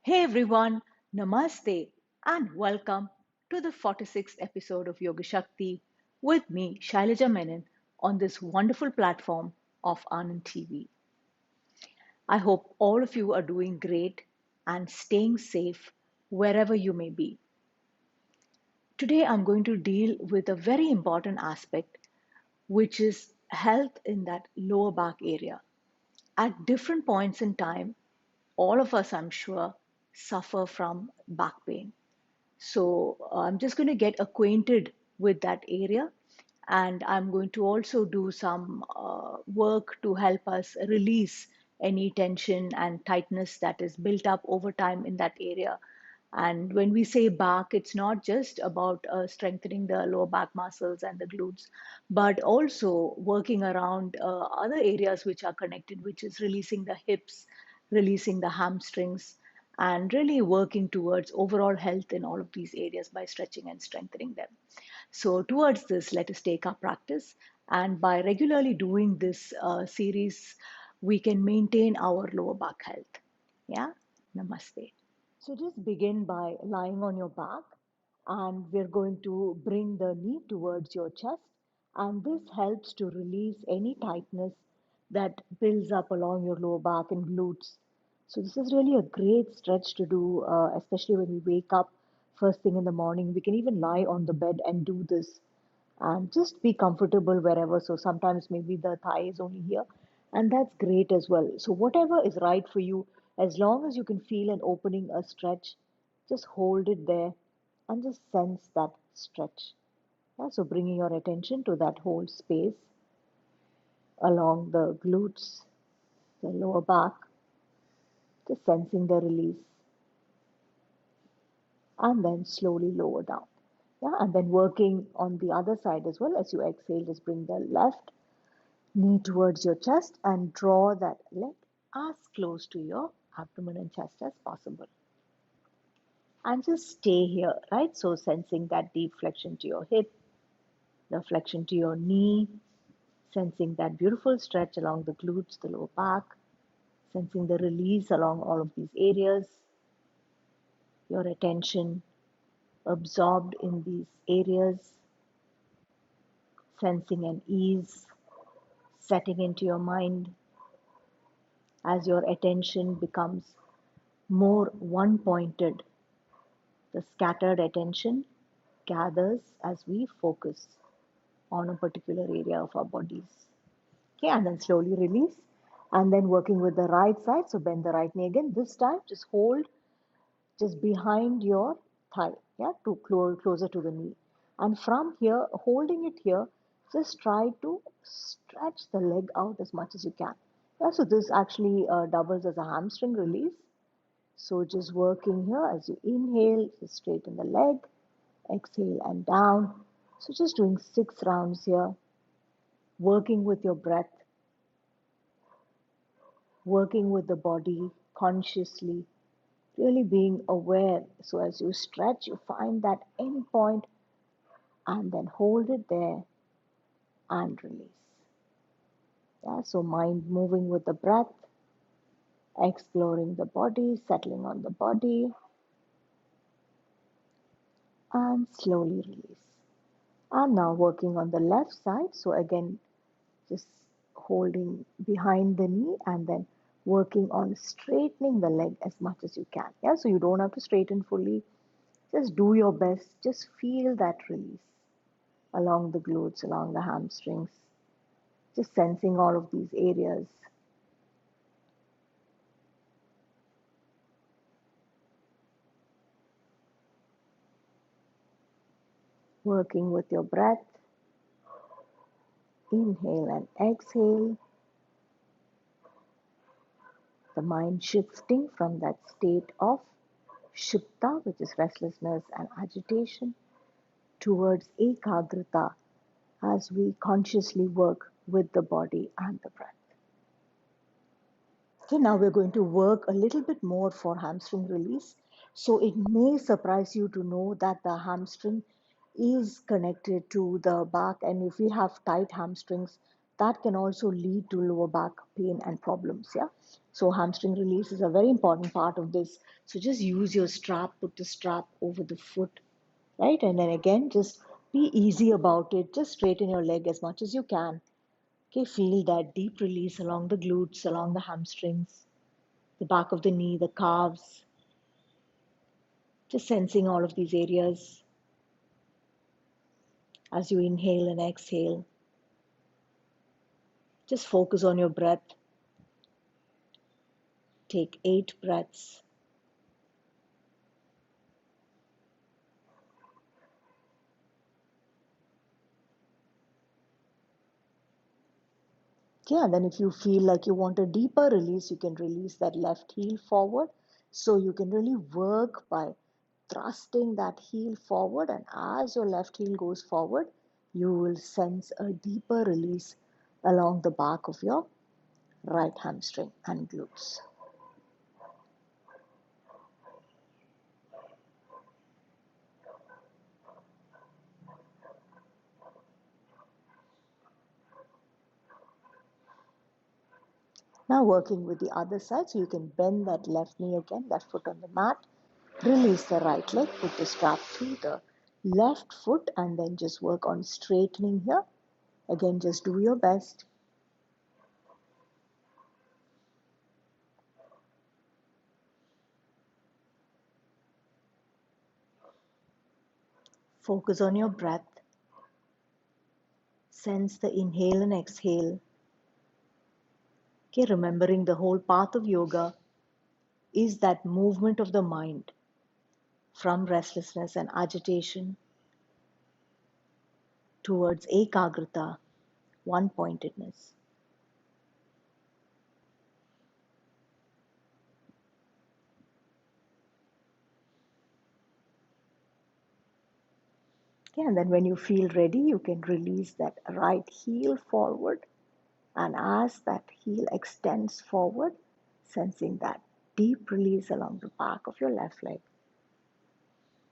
Hey everyone, Namaste and welcome to the 46th episode of Yoga Shakti with me, Shailaja Menon, on this wonderful platform of Anand TV. I hope all of you are doing great and staying safe wherever you may be. Today I'm going to deal with a very important aspect, which is health in that lower back area. At different points in time, all of us, I'm sure, suffer from back pain. So I'm just going to get acquainted with that area, and I'm going to also do some work to help us release any tension and tightness that is built up over time in that area. And when we say back, it's not just about strengthening the lower back muscles and the glutes, but also working around other areas which are connected, which is releasing the hips, releasing the hamstrings, and really working towards overall health in all of these areas by stretching and strengthening them. So, towards this, let us take our practice. And by regularly doing this series, we can maintain our lower back health. Yeah, namaste. So just begin by lying on your back, and we're going to bring the knee towards your chest, and this helps to release any tightness that builds up along your lower back and glutes. So this is really a great stretch to do, especially when we wake up first thing in the morning. We can even lie on the bed and do this and just be comfortable wherever. So sometimes maybe the thigh is only here, and that's great as well. So, whatever is right for you, as long as you can feel an opening, a stretch, just hold it there and just sense that stretch. Yeah, so, bringing your attention to that whole space along the glutes, the lower back, just sensing the release, and then slowly lower down. Yeah, and then working on the other side as well. As you exhale, just bring the left knee towards your chest and draw that leg as close to your abdomen and chest as possible. And just stay here, right? So, sensing that deep flexion to your hip, the flexion to your knee, sensing that beautiful stretch along the glutes, the lower back, sensing the release along all of these areas, your attention absorbed in these areas, sensing an ease setting into your mind as your attention becomes more one pointed. The scattered attention gathers as we focus on a particular area of our bodies. Okay, and then slowly release. And then working with the right side, so bend the right knee again. This time, just hold just behind your thigh, yeah, to closer to the knee. And from here, holding it here, just try to stretch the leg out as much as you can. Yeah, so this actually doubles as a hamstring release. So just working here as you inhale, just straighten the leg, exhale and down. So just doing 6 rounds here, working with your breath, working with the body consciously, really being aware. So as you stretch, you find that end point and then hold it there and release. Yeah, so mind moving with the breath, exploring the body, settling on the body, and slowly release. And now working on the left side. So again, just holding behind the knee and then working on straightening the leg as much as you can. Yeah, so you don't have to straighten fully. Just do your best. Just feel that release along the glutes, along the hamstrings. Just sensing all of these areas. Working with your breath. Inhale and exhale. The mind shifting from that state of shipta, which is restlessness and agitation, towards ekagrata as we consciously work with the body and the breath. Okay, now we're going to work a little bit more for hamstring release. So it may surprise you to know that the hamstring is connected to the back, and if we have tight hamstrings, that can also lead to lower back pain and problems. Yeah. So hamstring release is a very important part of this. So just use your strap, put the strap over the foot, right? And then again, just be easy about it. Just straighten your leg as much as you can. Okay, feel that deep release along the glutes, along the hamstrings, the back of the knee, the calves. Just sensing all of these areas as you inhale and exhale. Just focus on your breath. Take 8 breaths. Yeah, and then if you feel like you want a deeper release, you can release that left heel forward. So you can really work by thrusting that heel forward, and as your left heel goes forward, you will sense a deeper release along the back of your right hamstring and glutes. Now working with the other side, so you can bend that left knee again, left foot on the mat, release the right leg, put the strap through the left foot, and then just work on straightening here. Again, just do your best. Focus on your breath. Sense the inhale and exhale. Okay, remembering the whole path of yoga is that movement of the mind from restlessness and agitation towards ekagrata, one pointedness. Okay, and then when you feel ready, you can release that right heel forward. And as that heel extends forward, sensing that deep release along the back of your left leg.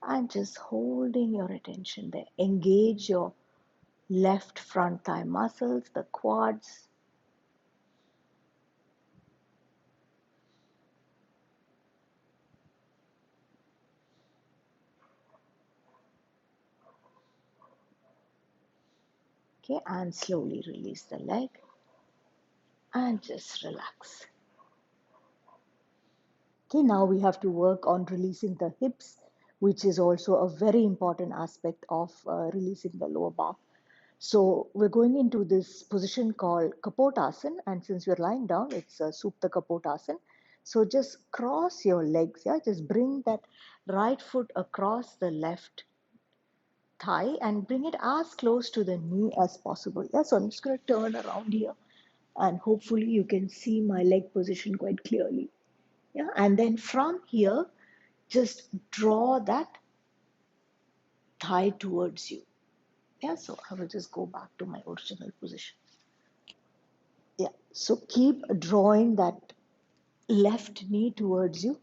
And just holding your attention there. Engage your left front thigh muscles, the quads. Okay, and slowly release the leg and just relax. Okay, now we have to work on releasing the hips, which is also a very important aspect of releasing the lower back. So we're going into this position called Kapotasana, and since you're lying down, it's Supta Kapotasana. So just cross your legs, yeah, just bring that right foot across the left thigh and bring it as close to the knee as possible. Yeah, so I'm just going to turn around here and hopefully you can see my leg position quite clearly. Yeah, and then from here, just draw that thigh towards you. Yeah, so I will just go back to my original position. Yeah, so keep drawing that left knee towards you.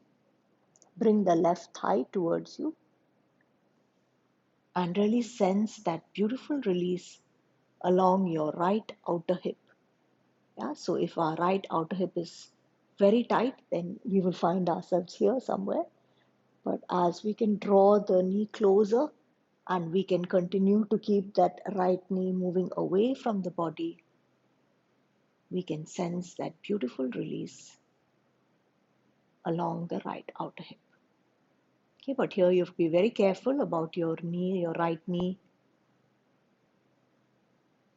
Bring the left thigh towards you and really sense that beautiful release along your right outer hip. Yeah, so if our right outer hip is very tight, then we will find ourselves here somewhere. But as we can draw the knee closer and we can continue to keep that right knee moving away from the body, we can sense that beautiful release along the right outer hip. Okay, but here you have to be very careful about your knee, your right knee.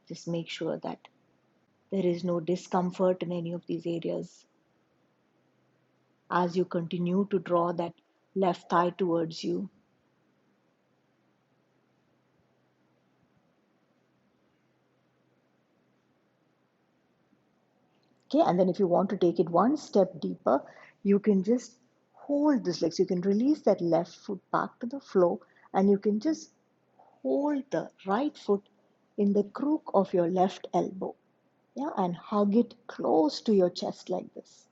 Just make sure that there is no discomfort in any of these areas as you continue to draw that left thigh towards you. Okay, and then if you want to take it one step deeper, you can just hold this leg. So you can release that left foot back to the floor and you can just hold the right foot in the crook of your left elbow. Yeah, and hug it close to your chest like this.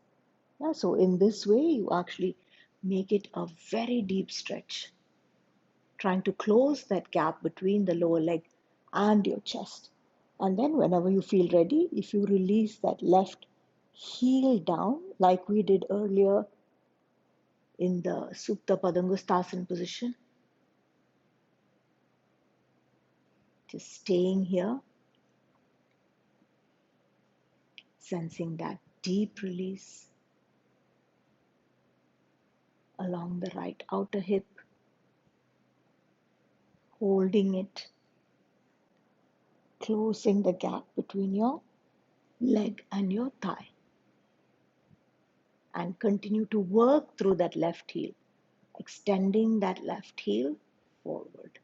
Yeah, so in this way, you actually make it a very deep stretch, trying to close that gap between the lower leg and your chest. And then, whenever you feel ready, if you release that left heel down, like we did earlier in the Supta Padangusthasana position, just staying here, sensing that deep release along the right outer hip, holding it, closing the gap between your leg and your thigh, and continue to work through that left heel, extending that left heel forward.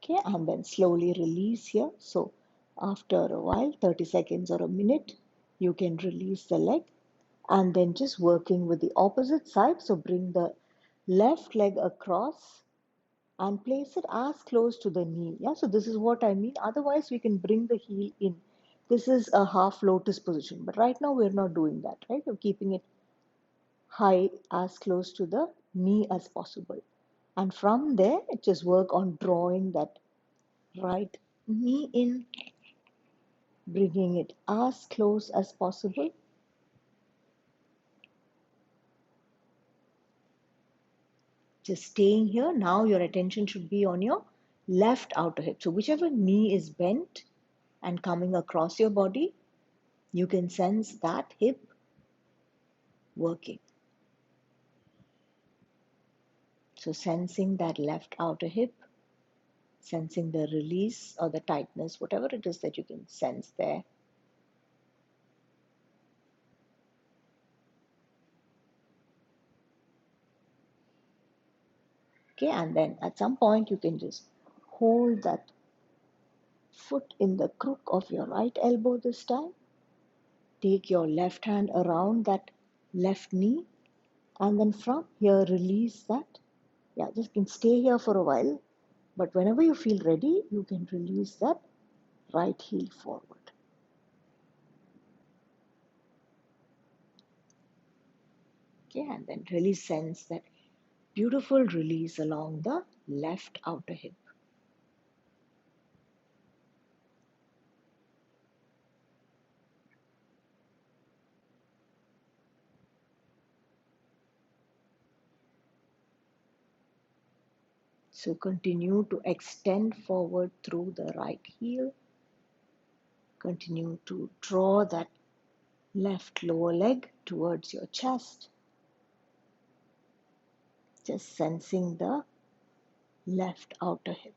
Okay, and then slowly release here. So after a while, 30 seconds or a minute, you can release the leg, and then just working with the opposite side. So bring the left leg across and place it as close to the knee. Yeah, so this is what I mean. Otherwise, we can bring the heel in. This is a half lotus position, but right now we're not doing that, right? We're keeping it high, as close to the knee as possible. And from there, just work on drawing that right knee in, bringing it as close as possible. Just staying here. Now your attention should be on your left outer hip. So whichever knee is bent and coming across your body, you can sense that hip working. So sensing that left outer hip, sensing the release or the tightness, whatever it is that you can sense there. Okay, and then at some point you can just hold that foot in the crook of your right elbow this time. Take your left hand around that left knee, and then from here release that. Yeah, just can stay here for a while, but whenever you feel ready, you can release that right heel forward. Okay, and then really sense that beautiful release along the left outer hip. So continue to extend forward through the right heel. Continue to draw that left lower leg towards your chest. Just sensing the left outer hip.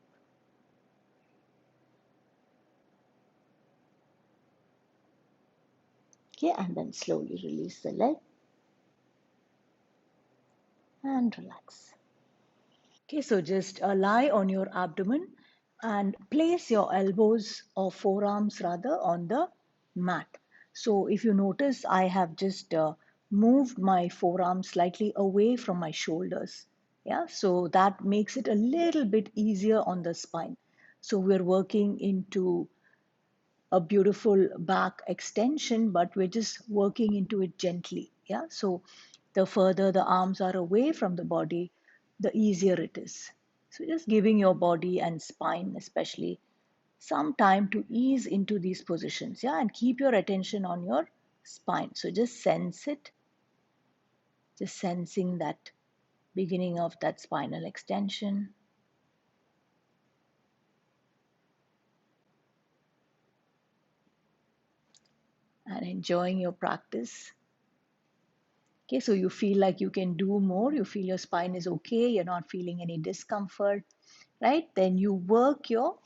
Okay, and then slowly release the leg and relax. Okay, so just lie on your abdomen and place your elbows or forearms rather on the mat. So if you notice, I have just moved my forearms slightly away from my shoulders. Yeah, so that makes it a little bit easier on the spine. So we're working into a beautiful back extension, but we're just working into it gently. Yeah, so the further the arms are away from the body, the easier it is. So just giving your body and spine especially some time to ease into these positions. Yeah, and keep your attention on your spine. So just sense it, just sensing that beginning of that spinal extension and enjoying your practice. Okay, so you feel like you can do more, you feel your spine is okay, you're not feeling any discomfort, right? Then you work your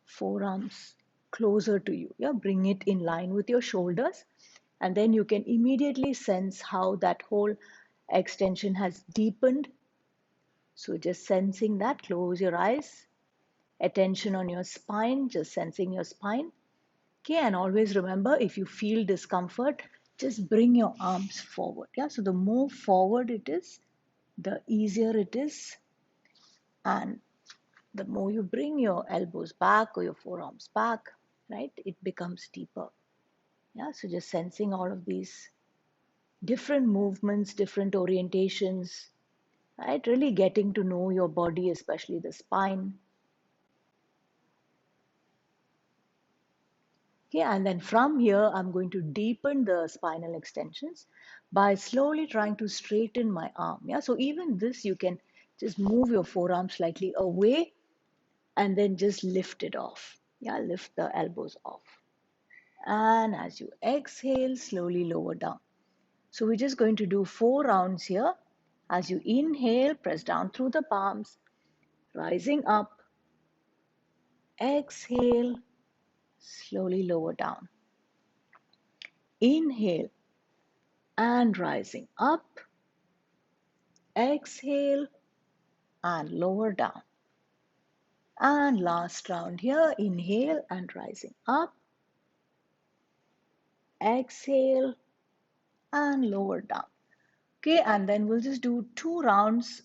forearms closer to you. Yeah, bring it in line with your shoulders, and then you can immediately sense how that whole extension has deepened. So just sensing that, close your eyes, attention on your spine, just sensing your spine. Okay, and always remember, if you feel discomfort, just bring your arms forward. Yeah, so the more forward it is, the easier it is, and the more you bring your elbows back or your forearms back, right, it becomes deeper. Yeah, so just sensing all of these different movements, different orientations, right, really getting to know your body, especially the spine. Okay, and then from here, I'm going to deepen the spinal extensions by slowly trying to straighten my arm. Yeah, so even this, you can just move your forearm slightly away and then just lift it off. Yeah, lift the elbows off. And as you exhale, slowly lower down. So we're just going to do 4 rounds here. As you inhale, press down through the palms, rising up. Exhale, slowly lower down. Inhale and rising up. Exhale and lower down. And last round here, inhale and rising up. Exhale and lower down. Okay, and then we'll just do 2 rounds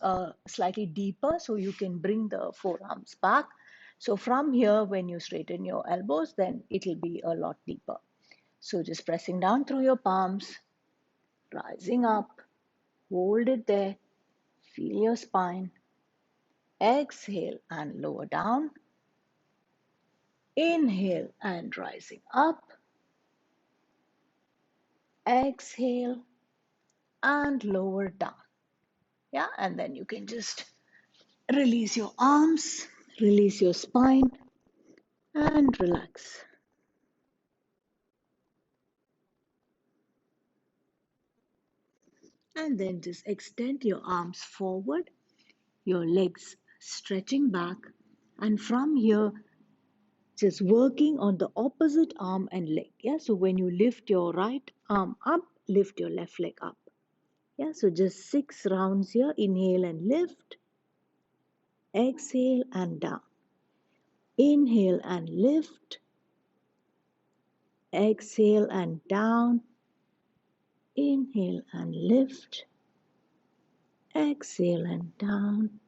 slightly deeper so you can bring the forearms back. So from here, when you straighten your elbows, then it'll be a lot deeper. So just pressing down through your palms, rising up, hold it there, feel your spine. Exhale and lower down. Inhale and rising up. Exhale and lower down. Yeah, and then you can just release your arms, release your spine, and relax. And then just extend your arms forward, your legs stretching back, and from here, just working on the opposite arm and leg. Yeah, so when you lift your right arm up, lift your left leg up. Yeah, so just 6 rounds here. Inhale and lift, exhale and down. Inhale and lift, exhale and down. Inhale and lift, exhale and down.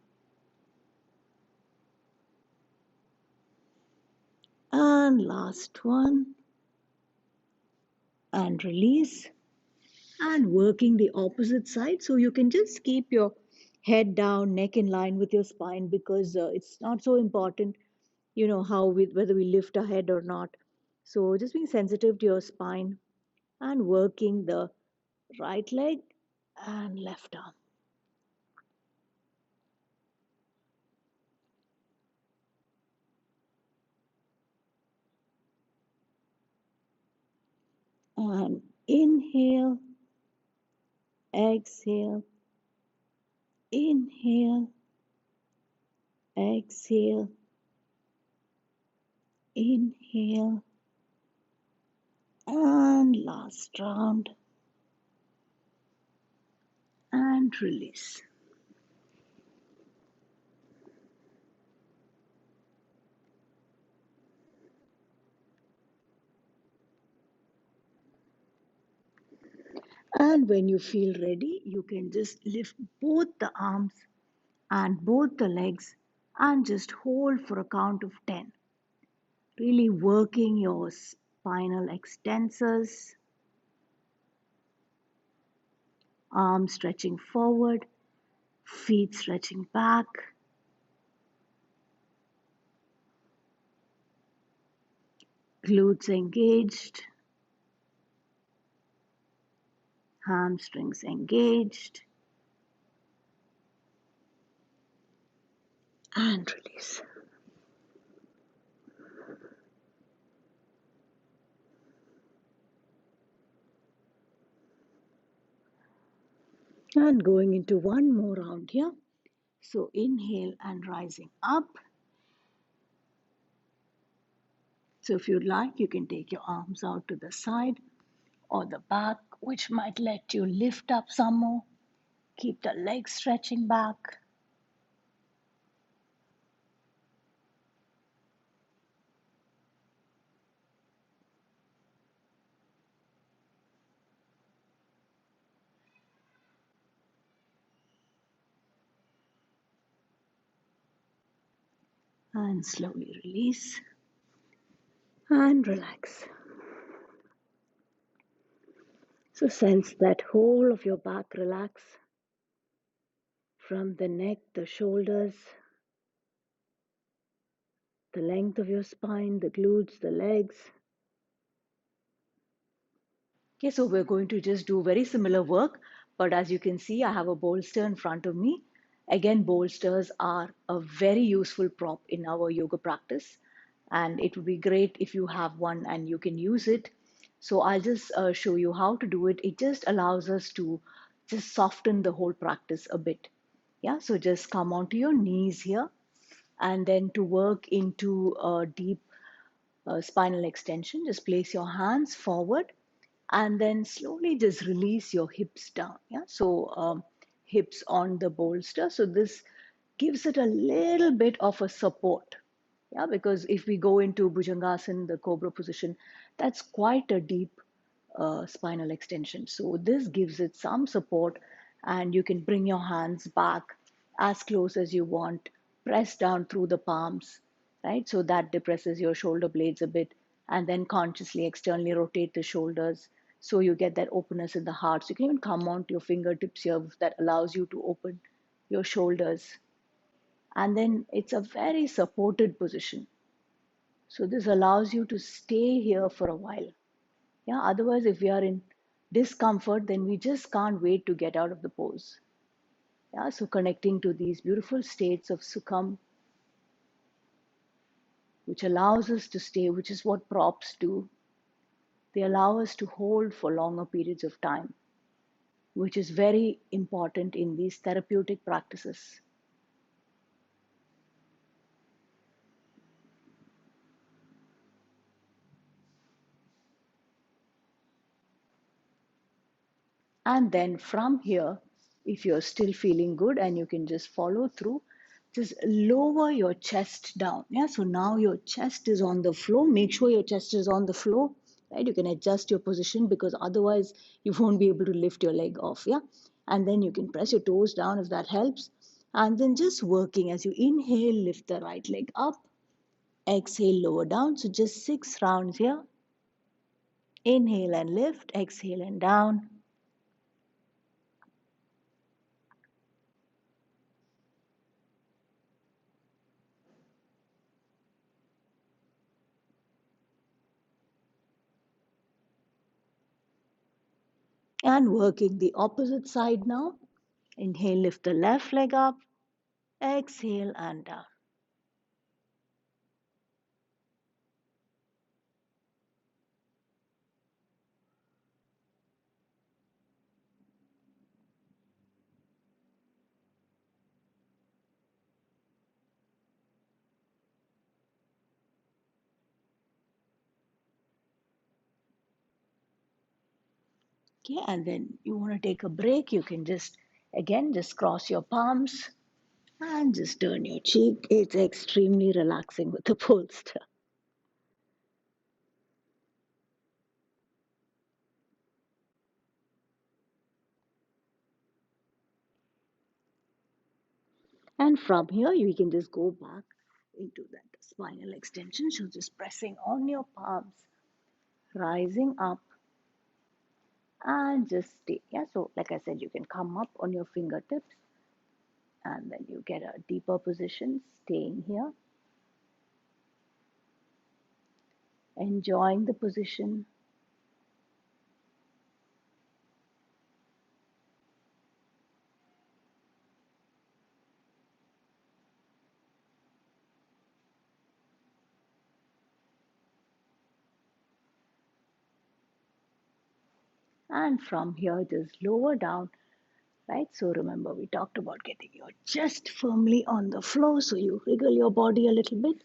And last one. And release. And working the opposite side. So you can just keep your head down, neck in line with your spine because it's not so important, whether we lift our head or not. So just being sensitive to your spine and working the right leg and left arm. And inhale, exhale, inhale, exhale, inhale, and last round, and release. And when you feel ready, you can just lift both the arms and both the legs and just hold for a count of 10. Really working your spinal extensors, arms stretching forward, feet stretching back, glutes engaged, hamstrings engaged, and release. And going into one more round here. So inhale and rising up. So if you'd like, you can take your arms out to the side or the back, which might let you lift up some more. Keep the legs stretching back. And slowly release and relax. So sense that whole of your back relax from the neck, the shoulders, the length of your spine, the glutes, the legs, Okay, so we're going to just do very similar work, but as you can see, I have a bolster in front of me. Again, bolsters are a very useful prop in our yoga practice, and it would be great if you have one and you can use it. So I'll just show you how to do it. It just allows us to just soften the whole practice a bit. Yeah, so just come onto your knees here, and then to work into a deep spinal extension, just place your hands forward and then slowly just release your hips down. Yeah, so hips on the bolster. So this gives it a little bit of a support. Yeah, because if we go into Bhujangasana, the cobra position, that's quite a deep spinal extension. So this gives it some support, and you can bring your hands back as close as you want, press down through the palms, right? So that depresses your shoulder blades a bit, and then consciously externally rotate the shoulders. So you get that openness in the heart. So you can even come onto your fingertips here that allows you to open your shoulders. And then it's a very supported position. So this allows you to stay here for a while. Yeah, otherwise, if we are in discomfort, then we just can't wait to get out of the pose. Yeah, so connecting to these beautiful states of sukham, which allows us to stay, which is what props do. They allow us to hold for longer periods of time, which is very important in these therapeutic practices. And then from here, if you're still feeling good and you can just follow through, just lower your chest down. Yeah, so now your chest is on the floor. Make sure your chest is on the floor, right? You can adjust your position because otherwise you won't be able to lift your leg off. Yeah, and then you can press your toes down if that helps. And then just working as you inhale, lift the right leg up, exhale, lower down. So just 6 rounds here. Inhale and lift, exhale and down. And working the opposite side now. Inhale, lift the left leg up. Exhale and down. Okay, and then you want to take a break. You can just, again, just cross your palms and just turn your cheek. It's extremely relaxing with the bolster. And from here, you can just go back into that spinal extension. So just pressing on your palms, rising up, and just stay. Yeah, so like I said, you can come up on your fingertips and then you get a deeper position, staying here, enjoying the position. And from here, just lower down, right? So remember, we talked about getting your chest firmly on the floor, so you wriggle your body a little bit.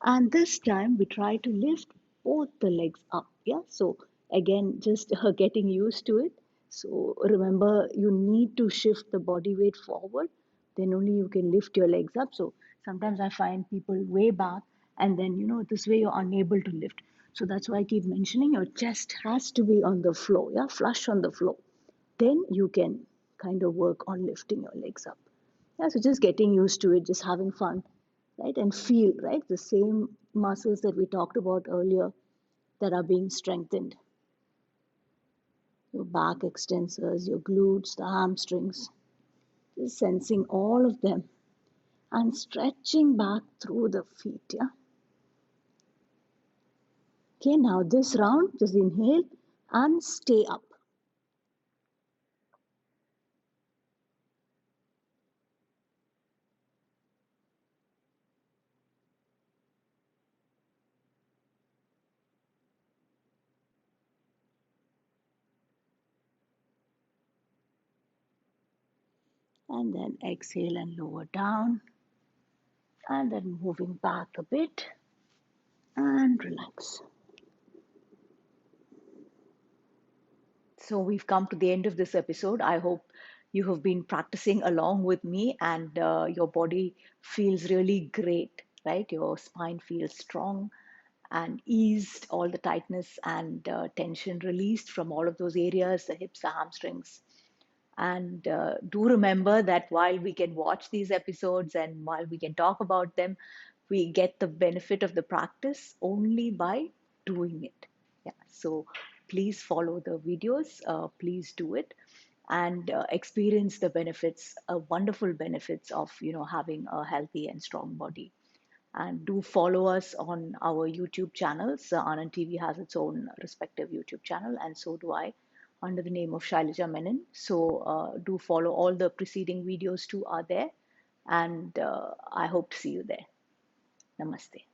And this time, we try to lift both the legs up. Yeah, so again, just getting used to it. So remember, you need to shift the body weight forward, then only you can lift your legs up. So sometimes I find people way back, and then this way you're unable to lift. So that's why I keep mentioning your chest has to be on the floor, yeah, flush on the floor. Then you can kind of work on lifting your legs up. Yeah, so just getting used to it, just having fun, right? And feel, right? The same muscles that we talked about earlier that are being strengthened. Your back extensors, your glutes, the hamstrings, just sensing all of them and stretching back through the feet, yeah? Okay, now this round, just inhale, and stay up. And then exhale and lower down, and then moving back a bit and relax. So we've come to the end of this episode. I hope you have been practicing along with me and your body feels really great, right? Your spine feels strong and eased, all the tightness and tension released from all of those areas, the hips, the hamstrings. And do remember that while we can watch these episodes and while we can talk about them, we get the benefit of the practice only by doing it. Yeah. So please follow the videos. Please do it and experience the benefits, wonderful benefits of having a healthy and strong body. And do follow us on our YouTube channels. Anand TV has its own respective YouTube channel, and so do I, under the name of Shailaja Menon. So do follow. All the preceding videos too are there, and I hope to see you there. Namaste.